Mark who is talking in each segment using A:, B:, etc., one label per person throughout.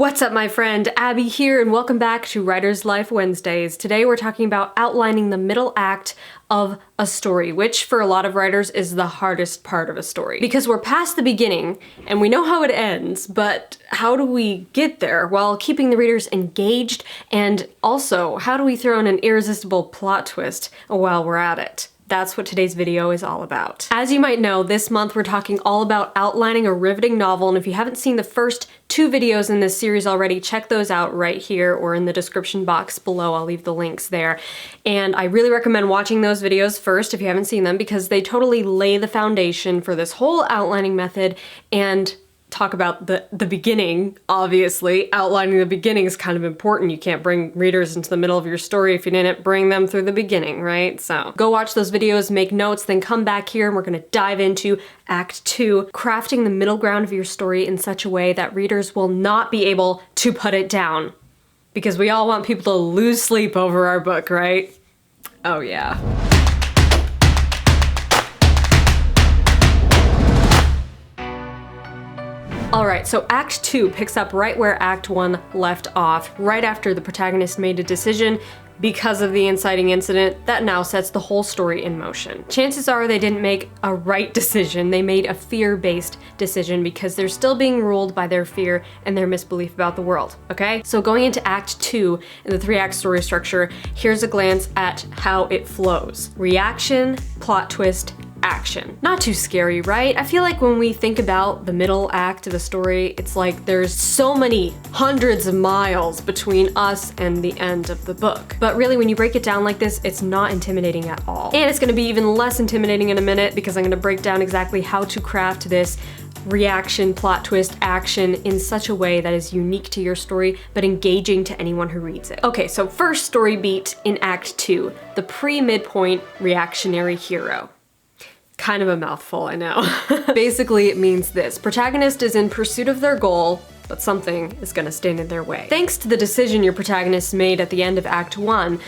A: What's up, my friend? Abby here, and welcome back to Writer's Life Wednesdays. Today we're talking about outlining the middle act of a story, which for a lot of writers is the hardest part of a story. Because we're past the beginning, and we know how it ends, but how do we get there while keeping the readers engaged? And also, how do we throw in an irresistible plot twist while we're at it? That's what today's video is all about. As you might know, this month we're talking all about outlining a riveting novel, and if you haven't seen the first 2 videos in this series already, check those out right here or in the description box below. I'll leave the links there. And I really recommend watching those videos first if you haven't seen them, because they totally lay the foundation for this whole outlining method and talk about the beginning. Obviously, outlining the beginning is kind of important. You can't bring readers into the middle of your story if you didn't bring them through the beginning, right? So go watch those videos, make notes, then come back here and we're gonna dive into Act 2, crafting the middle ground of your story in such a way that readers will not be able to put it down. Because we all want people to lose sleep over our book, right? Oh yeah. Alright, so Act 2 picks up right where Act 1 left off, right after the protagonist made a decision because of the inciting incident that now sets the whole story in motion. Chances are they didn't make a right decision, they made a fear-based decision because they're still being ruled by their fear and their misbelief about the world, okay? So going into Act 2 in the 3-act story structure, here's a glance at how it flows. Reaction, plot twist, action. Not too scary, right? I feel like when we think about the middle act of a story, it's like there's so many hundreds of miles between us and the end of the book. But really, when you break it down like this, it's not intimidating at all. And it's gonna be even less intimidating in a minute because I'm gonna break down exactly how to craft this reaction, plot twist, action in such a way that is unique to your story, but engaging to anyone who reads it. Okay, so first story beat in Act 2, the pre-midpoint reactionary hero. Kind of a mouthful, I know. Basically, it means this. Protagonist is in pursuit of their goal, but something is gonna stand in their way. Thanks to the decision your protagonist made at the end of Act 1,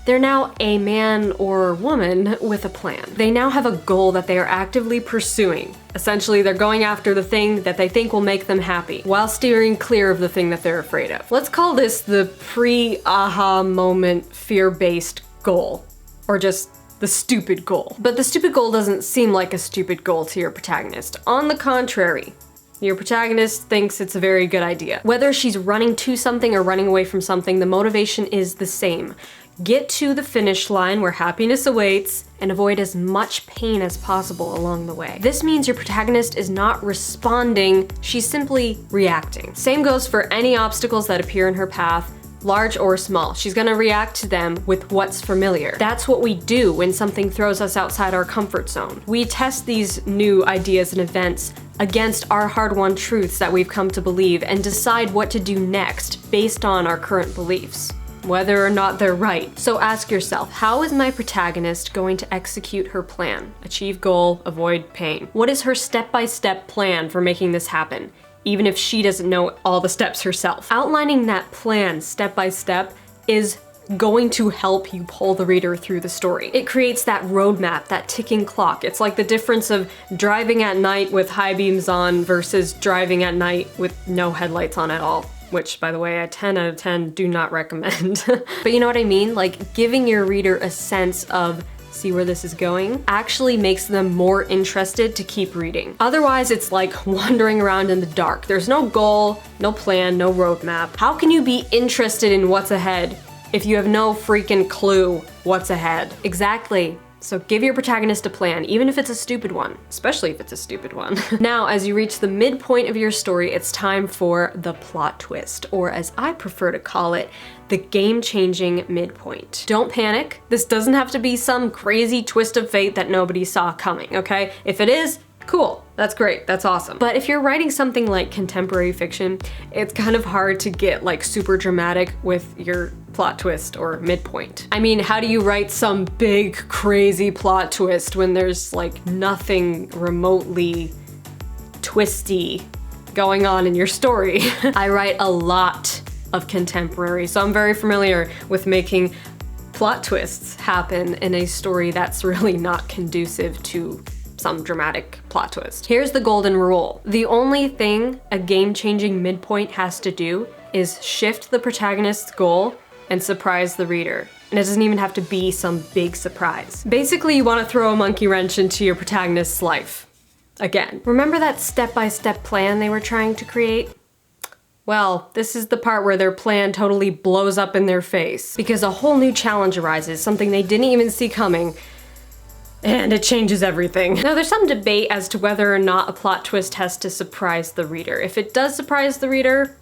A: they're now a man or woman with a plan. They now have a goal that they are actively pursuing. Essentially, they're going after the thing that they think will make them happy, while steering clear of the thing that they're afraid of. Let's call this the pre-aha moment fear-based goal, or just the stupid goal. But the stupid goal doesn't seem like a stupid goal to your protagonist. On the contrary, your protagonist thinks it's a very good idea. Whether she's running to something or running away from something, the motivation is the same. Get to the finish line where happiness awaits and avoid as much pain as possible along the way. This means your protagonist is not responding, she's simply reacting. Same goes for any obstacles that appear in her path, large or small. She's gonna react to them with what's familiar. That's what we do when something throws us outside our comfort zone. We test these new ideas and events against our hard-won truths that we've come to believe and decide what to do next based on our current beliefs, whether or not they're right. So ask yourself, how is my protagonist going to execute her plan? Achieve goal, avoid pain. What is her step-by-step plan for making this happen, even if she doesn't know all the steps herself? Outlining that plan step by step is going to help you pull the reader through the story. It creates that roadmap, that ticking clock. It's like the difference of driving at night with high beams on versus driving at night with no headlights on at all. Which, by the way, a 10 out of 10 do not recommend. But you know what I mean? Like, giving your reader a sense of see where this is going actually makes them more interested to keep reading. Otherwise, it's like wandering around in the dark. There's no goal, no plan, no roadmap. How can you be interested in what's ahead if you have no freaking clue what's ahead? Exactly. So give your protagonist a plan, even if it's a stupid one, especially if it's a stupid one. Now, as you reach the midpoint of your story, it's time for the plot twist, or as I prefer to call it, the game-changing midpoint. Don't panic. This doesn't have to be some crazy twist of fate that nobody saw coming, okay? If it is, cool, that's great, that's awesome. But if you're writing something like contemporary fiction, it's kind of hard to get like super dramatic with your plot twist or midpoint. I mean, how do you write some big crazy plot twist when there's like nothing remotely twisty going on in your story? I write a lot of contemporary, so I'm very familiar with making plot twists happen in a story that's really not conducive to some dramatic plot twist. Here's the golden rule. The only thing a game-changing midpoint has to do is shift the protagonist's goal and surprise the reader. And it doesn't even have to be some big surprise. Basically, you want to throw a monkey wrench into your protagonist's life. Again. Remember that step-by-step plan they were trying to create? Well, this is the part where their plan totally blows up in their face. Because a whole new challenge arises, something they didn't even see coming, and it changes everything. Now, there's some debate as to whether or not a plot twist has to surprise the reader. If it does surprise the reader,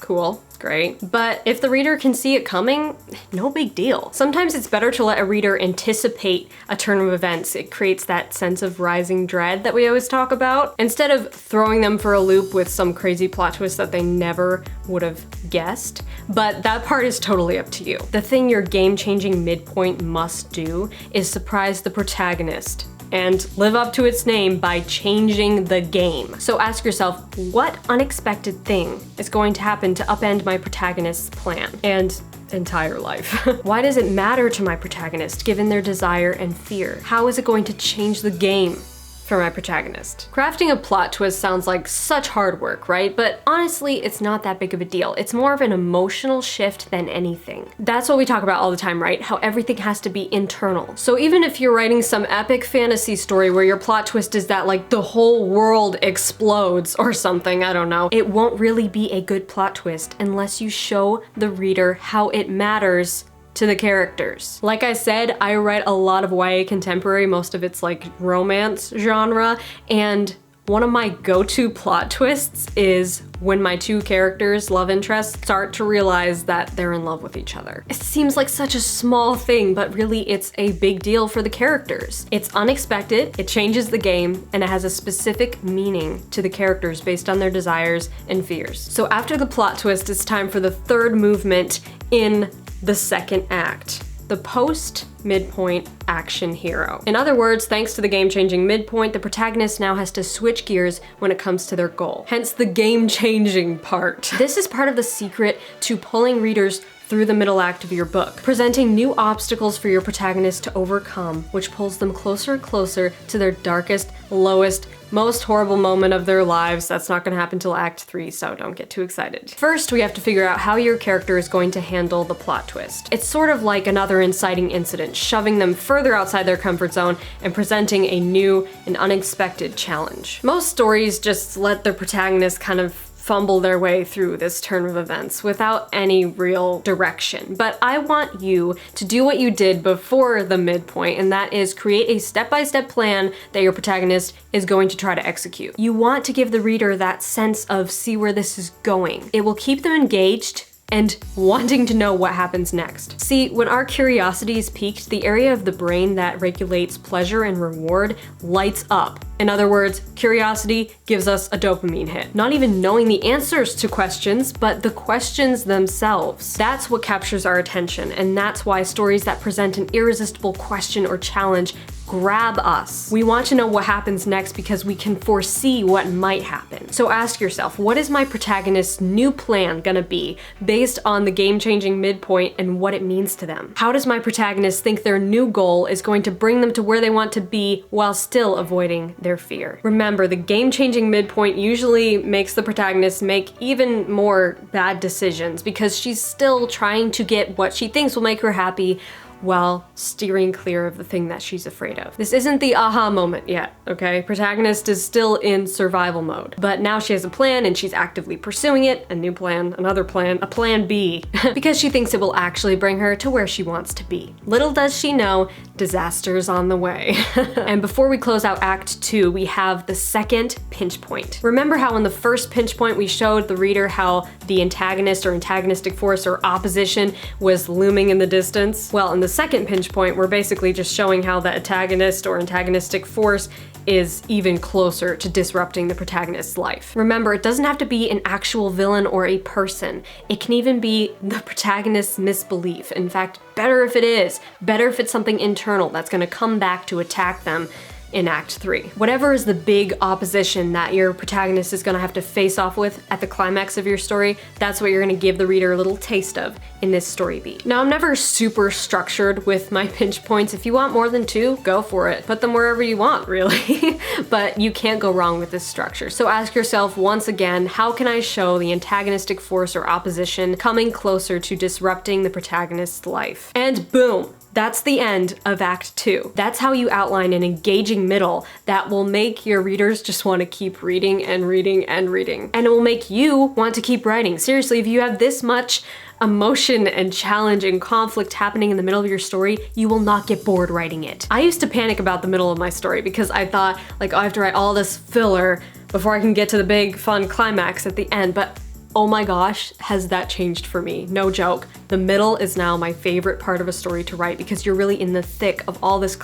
A: cool, great. But if the reader can see it coming, no big deal. Sometimes it's better to let a reader anticipate a turn of events. It creates that sense of rising dread that we always talk about, instead of throwing them for a loop with some crazy plot twist that they never would have guessed. But that part is totally up to you. The thing your game-changing midpoint must do is surprise the protagonist and live up to its name by changing the game. So ask yourself, what unexpected thing is going to happen to upend my protagonist's plan and entire life? Why does it matter to my protagonist given their desire and fear? How is it going to change the game for my protagonist? Crafting a plot twist sounds like such hard work, right? But honestly, it's not that big of a deal. It's more of an emotional shift than anything. That's what we talk about all the time, right? How everything has to be internal. So even if you're writing some epic fantasy story where your plot twist is that like the whole world explodes or something, I don't know, it won't really be a good plot twist unless you show the reader how it matters to the characters. Like I said, I write a lot of YA contemporary, most of it's like romance genre, and one of my go-to plot twists is when my two characters, love interests, start to realize that they're in love with each other. It seems like such a small thing, but really it's a big deal for the characters. It's unexpected, it changes the game, and it has a specific meaning to the characters based on their desires and fears. So after the plot twist, it's time for the third movement in the second act, the post-midpoint action hero. In other words, thanks to the game-changing midpoint, the protagonist now has to switch gears when it comes to their goal. Hence the game-changing part. This is part of the secret to pulling readers through the middle act of your book, presenting new obstacles for your protagonist to overcome, which pulls them closer and closer to their darkest, lowest, most horrible moment of their lives. That's not gonna happen till Act 3, so don't get too excited. First, we have to figure out how your character is going to handle the plot twist. It's sort of like another inciting incident, shoving them further outside their comfort zone and presenting a new and unexpected challenge. Most stories just let the protagonist kind of fumble their way through this turn of events without any real direction. But I want you to do what you did before the midpoint, and that is create a step-by-step plan that your protagonist is going to try to execute. You want to give the reader that sense of see where this is going. It will keep them engaged and wanting to know what happens next. See, when our curiosity is piqued, the area of the brain that regulates pleasure and reward lights up. In other words, curiosity gives us a dopamine hit. Not even knowing the answers to questions, but the questions themselves. That's what captures our attention, and that's why stories that present an irresistible question or challenge grab us. We want to know what happens next because we can foresee what might happen. So ask yourself, what is my protagonist's new plan gonna be based on the game-changing midpoint and what it means to them? How does my protagonist think their new goal is going to bring them to where they want to be while still avoiding their fear? Remember, the game-changing midpoint usually makes the protagonist make even more bad decisions because she's still trying to get what she thinks will make her happy while steering clear of the thing that she's afraid of. This isn't the aha moment yet, okay? Protagonist is still in survival mode, but now she has a plan and she's actively pursuing it, a new plan, another plan, a plan B, because she thinks it will actually bring her to where she wants to be. Little does she know, disaster's on the way. And before we close out Act 2, we have the second pinch point. Remember how in the first pinch point we showed the reader how the antagonist or antagonistic force or opposition was looming in the distance? Well, in the second pinch point, we're basically just showing how the antagonist or antagonistic force is even closer to disrupting the protagonist's life. Remember, it doesn't have to be an actual villain or a person. It can even be the protagonist's misbelief. In fact, better if it is. Better if it's something internal that's gonna come back to attack them in Act 3. Whatever is the big opposition that your protagonist is gonna have to face off with at the climax of your story, that's what you're gonna give the reader a little taste of in this story beat. Now, I'm never super structured with my pinch points. If you want more than 2, go for it. Put them wherever you want, really. But you can't go wrong with this structure. So ask yourself once again, how can I show the antagonistic force or opposition coming closer to disrupting the protagonist's life? And boom! That's the end of Act 2. That's how you outline an engaging middle that will make your readers just want to keep reading and reading and reading. And it will make you want to keep writing. Seriously, if you have this much emotion and challenge and conflict happening in the middle of your story, you will not get bored writing it. I used to panic about the middle of my story because I thought, like, oh, I have to write all this filler before I can get to the big fun climax at the end, but oh my gosh, has that changed for me? No joke. The middle is now my favorite part of a story to write because you're really in the thick of all this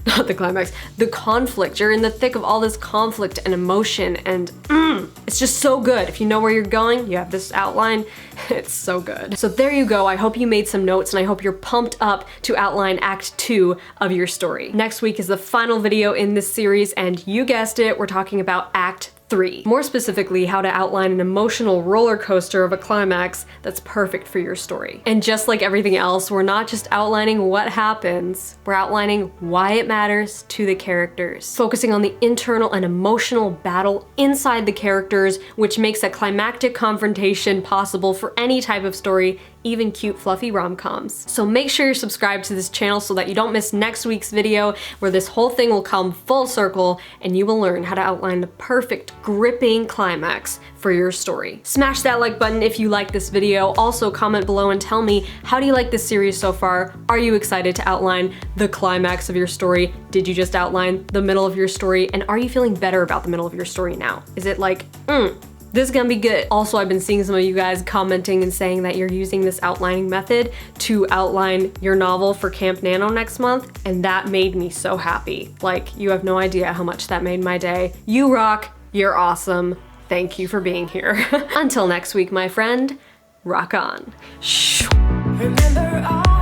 A: not the climax, the conflict. You're in the thick of all this conflict and emotion and it's just so good. If you know where you're going, you have this outline, it's so good. So there you go. I hope you made some notes and I hope you're pumped up to outline Act 2 of your story. Next week is the final video in this series and you guessed it, we're talking about Act 3. More specifically, how to outline an emotional roller coaster of a climax that's perfect for your story. And just like everything else, we're not just outlining what happens, we're outlining why it matters to the characters. Focusing on the internal and emotional battle inside the characters, which makes a climactic confrontation possible for any type of story, even cute fluffy rom-coms. So make sure you're subscribed to this channel so that you don't miss next week's video where this whole thing will come full circle and you will learn how to outline the perfect gripping climax for your story. Smash that like button if you like this video. Also comment below and tell me, how do you like this series so far? Are you excited to outline the climax of your story? Did you just outline the middle of your story? And are you feeling better about the middle of your story now? Is it like, this is gonna be good. Also, I've been seeing some of you guys commenting and saying that you're using this outlining method to outline your novel for Camp Nano next month, and that made me so happy. Like, you have no idea how much that made my day. You rock, you're awesome. Thank you for being here. Until next week, my friend, rock on.
B: Remember all